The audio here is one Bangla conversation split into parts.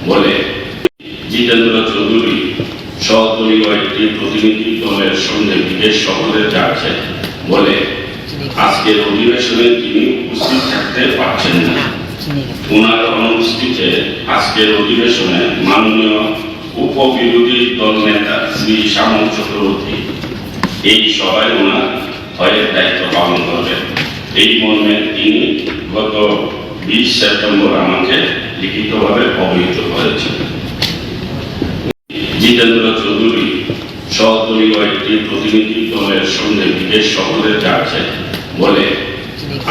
বলে জিতেন্দ্র চৌধুরী সহদলীয় একটি প্রতিনিধি দলের সঙ্গে বিদেশ সফরে যাচ্ছেন বলে আজকের অধিবেশনে তিনি উপস্থিত থাকতে পারছেন না। ওনার অনুপস্থিতিতে আজকের অধিবেশনে মাননীয় উপবিরোধী দল নেতা শ্রী শ্যামল চক্রবর্তী এই সভায় ওনার হয়ে দায়িত্ব পালন করবেন। এই মর্মে তিনি গত 20 সেপ্টেম্বর আমাকে লিখিতভাবে অবহিত করেছেন। জিতেন্দ্র চৌধুরী সহদলীয় একটি প্রতিনিধি দলের সঙ্গে বিদেশ সফরে যাচ্ছেন বলে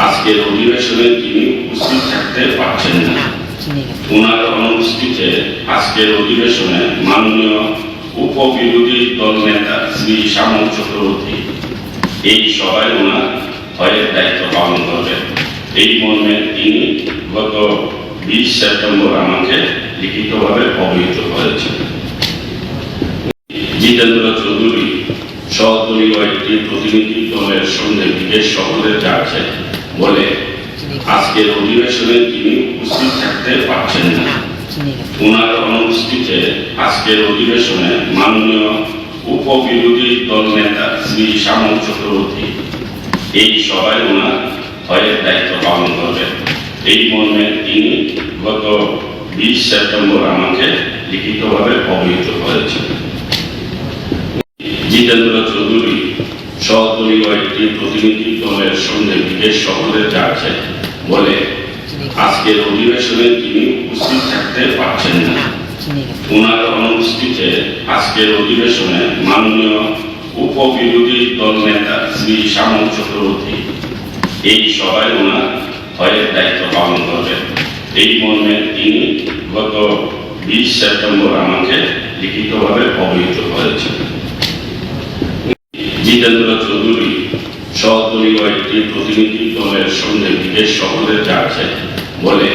আজকের অধিবেশনে তিনি উপস্থিত থাকতে পারছেন না। ওনার অনুপস্থিতিতে আজকের অধিবেশনে মাননীয় উপবিরোধী দল নেতা শ্রী শ্যামল চক্রবর্তী এই সভায় ওনার হয়ে দায়িত্ব পালন করবেন। এই মর্মে তিনি গত 20 সেপ্টেম্বর আমাকে লিখিতভাবে অবহিত করেছেন। জিতেন্দ্র চৌধুরী সহদলীয় একটি প্রতিনিধি দলের সঙ্গে বিদেশ সফরে যাচ্ছেন বলে আজকের অধিবেশনে তিনি উপস্থিত থাকতে পারছেন না। ওনার অনুপস্থিতিতে আজকের অধিবেশনে মাননীয় উপবিরোধী দল নেতা শ্রী শ্যামল চক্রবর্তী এই সভায় ওনার হয়ে দায়িত্ব পালন করবেন। এই মর্মে তিনি গত 20 সেপ্টেম্বর আমাকে লিখিতভাবে অবহিত করেছেন। জিতেন্দ্র চৌধুরী সহদলীয় একটি প্রতিনিধি দলের সঙ্গে বিদেশ সফরে যাচ্ছেন বলে আজকের অধিবেশনে তিনি উপস্থিত থাকতে পারছেন না। ওনার অনুপস্থিতিতে আজকের অধিবেশনে মাননীয় উপবিরোধী দল নেতা শ্রী শ্যামল চক্রবর্তী এই সভায় ওনার হয়ে দায়িত্ব পালন করবেন। এই মর্মে তিনি গত 20 সেপ্টেম্বর আমাকে লিখিতভাবে অবহিত করেছেন। জিতেন্দ্র চৌধুরী সহদলীয় একটি প্রতিনিধি দলের সঙ্গে বিদেশ সফরে যাচ্ছেন বলে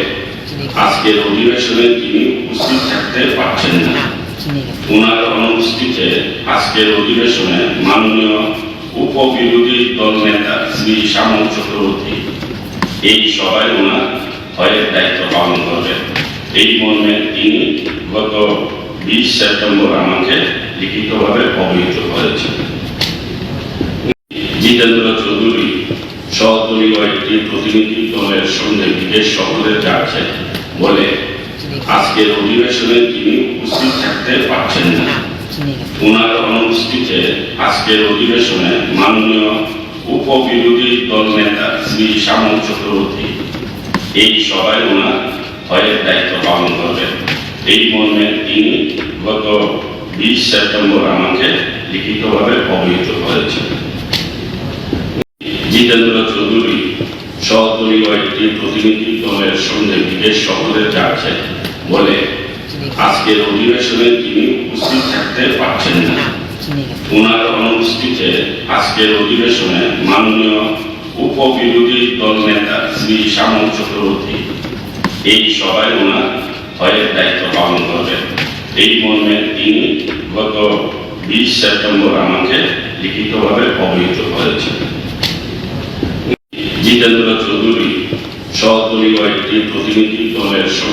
আজকের অধিবেশনে তিনি উপস্থিত থাকতে পারছেন না। ওনার অনুপস্থিতিতে আজকের অধিবেশনে মাননীয় উপবিরোধী দল নেতা শ্রী শ্যামল চক্রবর্তী এই সভায় ওনার হয়ে দায়িত্ব পালন করবেন। এই মর্মে তিনি গত 20 সেপ্টেম্বর আমাকে লিখিতভাবে অবহিত করেছেন। জিতেন্দ্র চৌধুরী সহদলীয় একটি প্রতিনিধি দলের সঙ্গে বিদেশ সফরে যাচ্ছেন বলে আজকের অধিবেশনে তিনি উপস্থিত থাকতে পারছেন না। ওনার অনুপস্থিতিতে আজকের অধিবেশনে মাননীয় উপবিরোধী দল নেতা শ্রী শ্যামল চক্রবর্তী এই সভায় ওনার হয়ে দায়িত্ব পালন করবেন। এই মর্মে তিনি গত 20 সেপ্টেম্বর আমাকে লিখিতভাবে অবহিত করেছেন। জিতেন্দ্র চৌধুরী সহদলীয় একটি প্রতিনিধি দলের সঙ্গে বিদেশ সফরে যাচ্ছেন বলে আজকের অধিবেশনে তিনি উপস্থিত থাকতে পারছেন না। ওনার অনুপস্থিতিতে আজকের অধিবেশনে মাননীয় উপবিরোধী দল নেতা শ্রী শ্যামল চক্রবর্তী এই সভায় ওনার হয়ে দায়িত্ব পালন করবেন। এই মর্মে তিনি গত 20 সেপ্টেম্বর আমাকে লিখিতভাবে অবহিত করেছেন। জিতেন্দ্র চৌধুরী সহদলীয় একটি প্রতিনিধি দলের সঙ্গে